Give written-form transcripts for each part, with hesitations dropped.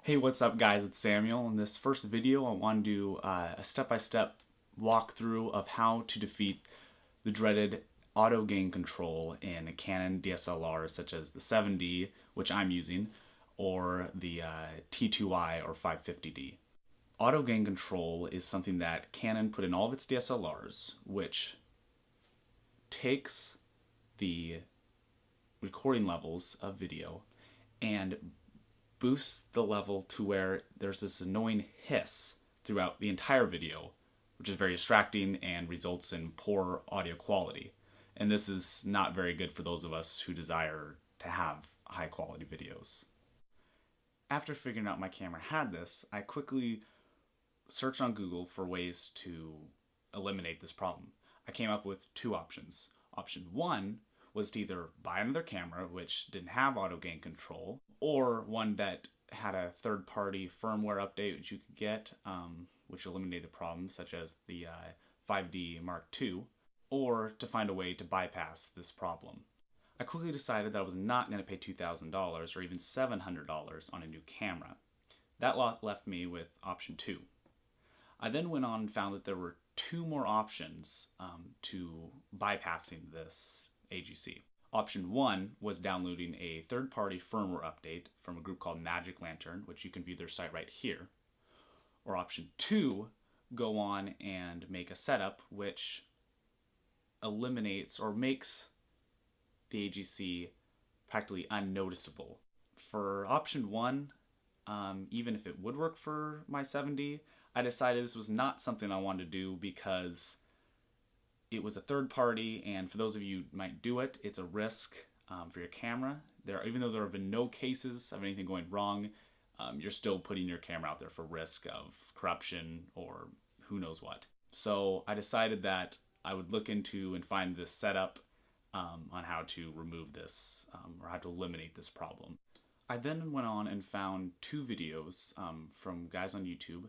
Hey, what's up guys? It's Samuel. In this first video, I want to do a step-by-step walkthrough of how to defeat the dreaded auto gain control in Canon DSLRs such as the 7D, which I'm using, or the T2i or 550D. Auto gain control is something that Canon put in all of its DSLRs, which takes the recording levels of video and boosts the level to where there's this annoying hiss throughout the entire video, which is very distracting and results in poor audio quality. And this is not very good for those of us who desire to have high quality videos. After figuring out my camera had this, I quickly searched on Google for ways to eliminate this problem. I came up with two options. Option one was to either buy another camera which didn't have auto gain control, or one that had a third-party firmware update which you could get, which eliminated problems such as the 5D Mark II, or to find a way to bypass this problem. I quickly decided that I was not going to pay $2,000 or even $700 on a new camera. That left me with option two. I then went on and found that there were two more options to bypassing this AGC. Option one was downloading a third-party firmware update from a group called Magic Lantern, which you can view their site right here. Or option two, go on and make a setup which eliminates or makes the AGC practically unnoticeable. For option one, even if it would work for my 7D, I decided this was not something I wanted to do because it was a third party, and for those of you who might do it, it's a risk for your camera. Even though there have been no cases of anything going wrong, you're still putting your camera out there for risk of corruption or who knows what. So I decided that I would look into and find this setup on how to remove this or how to eliminate this problem. I then went on and found two videos from guys on YouTube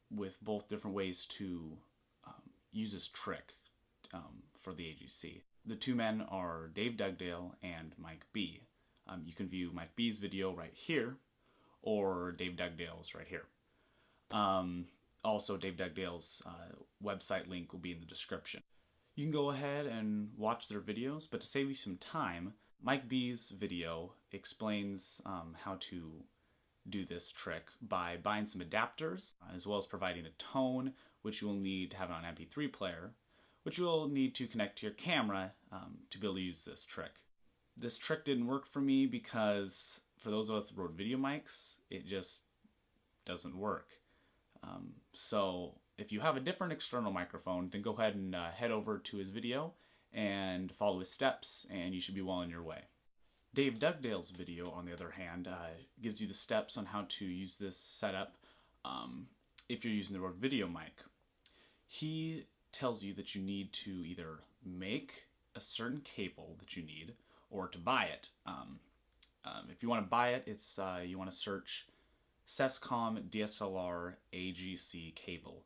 with both different ways to use this trick for the AGC. The two men are Dave Dugdale and MikeB. You can view MikeB's video right here, or Dave Dugdale's right here. Also, Dave Dugdale's website link will be in the description. You can go ahead and watch their videos, but to save you some time, MikeB's video explains how to do this trick by buying some adapters, as well as providing a tone, which you will need to have on an MP3 player, which you will need to connect to your camera to be able to use this trick. This trick didn't work for me because for those of us who wrote video mics, it just doesn't work. So if you have a different external microphone, then go ahead and head over to his video and follow his steps, and you should be well on your way. Dave Dugdale's video, on the other hand, gives you the steps on how to use this setup if you're using the Rode Video mic. He tells you that you need to either make a certain cable that you need or to buy it. If you want to buy it, it's you want to search Sescom DSLR AGC cable.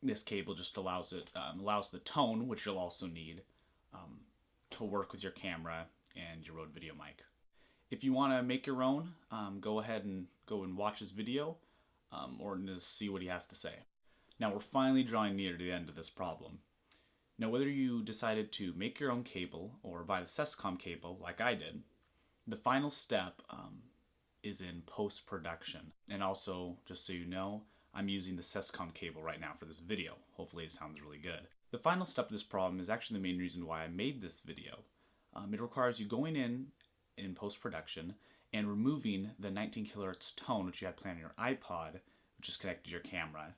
This cable just allows the tone, which you'll also need, to work with your camera and your Rode Video mic. If you want to make your own, go ahead and watch his video or just see what he has to say. Now we're finally drawing near to the end of this problem. Now whether you decided to make your own cable or buy the Sescom cable like I did, the final step is in post-production. And also, just so you know, I'm using the Sescom cable right now for this video. Hopefully it sounds really good. The final step of this problem is actually the main reason why I made this video. It requires you going in post-production and removing the 19 kHz tone which you had planned on your iPod, which is connected to your camera,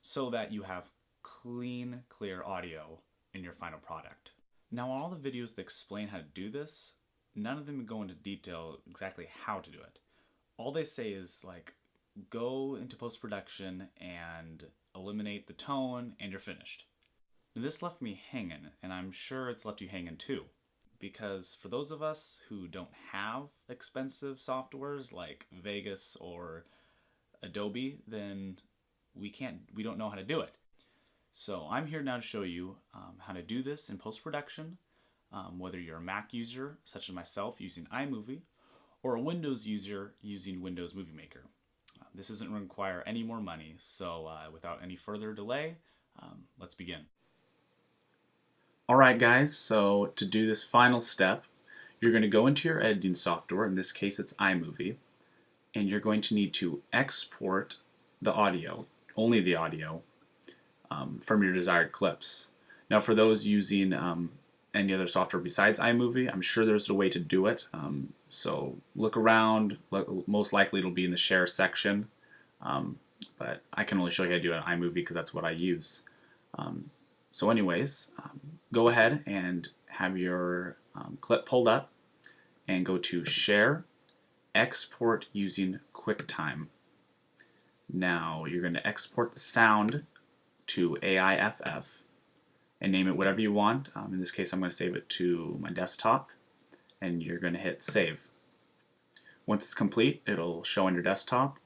so that you have clean, clear audio in your final product. Now all the videos that explain how to do this, none of them go into detail exactly how to do it. All they say is like, go into post-production and eliminate the tone and you're finished. Now, this left me hanging, and I'm sure it's left you hanging too. Because for those of us who don't have expensive softwares like Vegas or Adobe, then we don't know how to do it. So I'm here now to show you how to do this in post-production, whether you're a Mac user, such as myself, using iMovie, or a Windows user using Windows Movie Maker. This doesn't require any more money, so without any further delay, let's begin. Alright guys, so to do this final step, you're going to go into your editing software, in this case it's iMovie, and you're going to need to export the audio, only the audio, from your desired clips. Now for those using any other software besides iMovie, I'm sure there's a way to do it. So look around, most likely it'll be in the share section, but I can only show you how to do it on iMovie because that's what I use. So anyways, go ahead and have your clip pulled up and go to Share, Export using QuickTime. Now you're going to export the sound to AIFF and name it whatever you want. In this case I'm going to save it to my desktop, and you're going to hit Save. Once it's complete, it'll show on your desktop,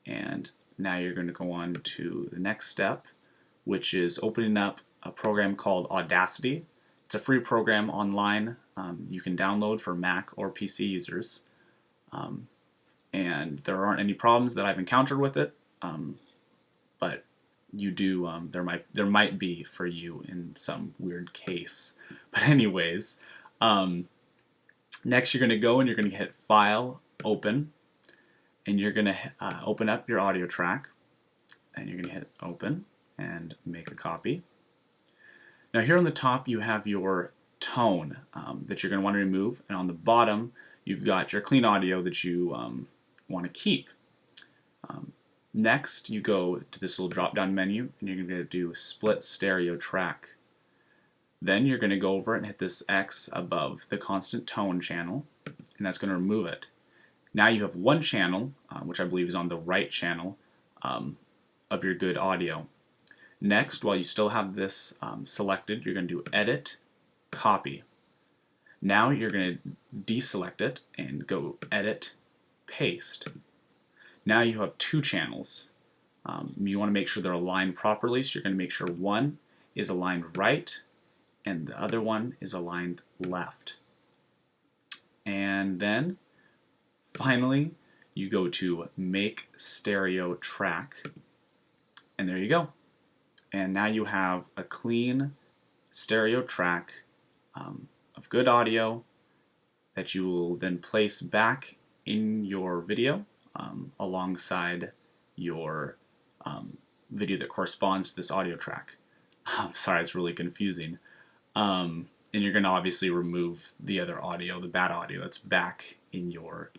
and now you're going to go on to the next step, which is opening up a program called Audacity. It's a free program online you can download for Mac or PC users, and there aren't any problems that I've encountered with it, but you do, there might be for you in some weird case. But anyways, next you're going to go and you're going to hit File, Open, and you're going to open up your audio track, and you're going to hit Open and make a copy. Now here on the top you have your tone that you're going to want to remove, and on the bottom you've got your clean audio that you want to keep. Next you go to this little drop down menu and you're going to do Split Stereo Track. Then you're going to go over and hit this X above the constant tone channel, and that's going to remove it. Now you have one channel, which I believe is on the right channel of your good audio. Next, while you still have this selected, you're going to do Edit, Copy. Now you're going to deselect it and go Edit, Paste. Now you have two channels. You want to make sure they're aligned properly, so you're going to make sure one is aligned right and the other one is aligned left. And then finally you go to Make Stereo Track, and there you go. And now you have a clean stereo track of good audio that you will then place back in your video alongside your video that corresponds to this audio track. I'm sorry, it's really confusing. And you're going to obviously remove the other audio, the bad audio that's back in your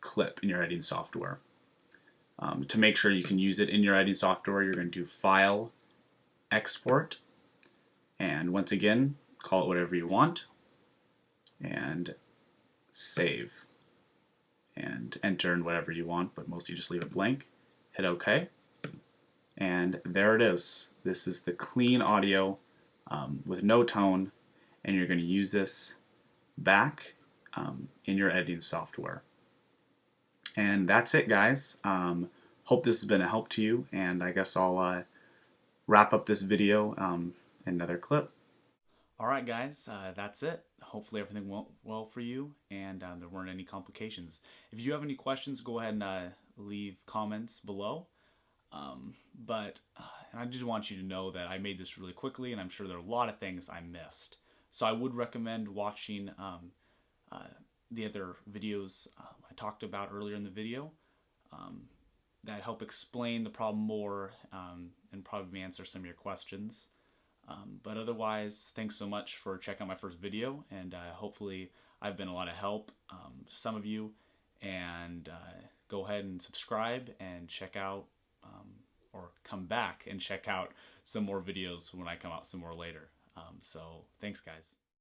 clip in your editing software. To make sure you can use it in your editing software, you're going to do File, Export, and once again, call it whatever you want, and Save, and enter in whatever you want, but mostly just leave it blank. Hit OK, and there it is. This is the clean audio with no tone, and you're going to use this back in your editing software. And that's it, guys. Hope this has been a help to you, and I guess I'll wrap up this video in another clip. Alright guys, that's it. Hopefully everything went well for you, and there weren't any complications. If you have any questions, go ahead and leave comments below. And I just want you to know that I made this really quickly, and I'm sure there are a lot of things I missed. So I would recommend watching the other videos I talked about earlier in the video that help explain the problem more and probably answer some of your questions. But otherwise, thanks so much for checking out my first video, and hopefully I've been a lot of help to some of you. And go ahead and subscribe and check out or come back and check out some more videos when I come out some more later. So thanks guys.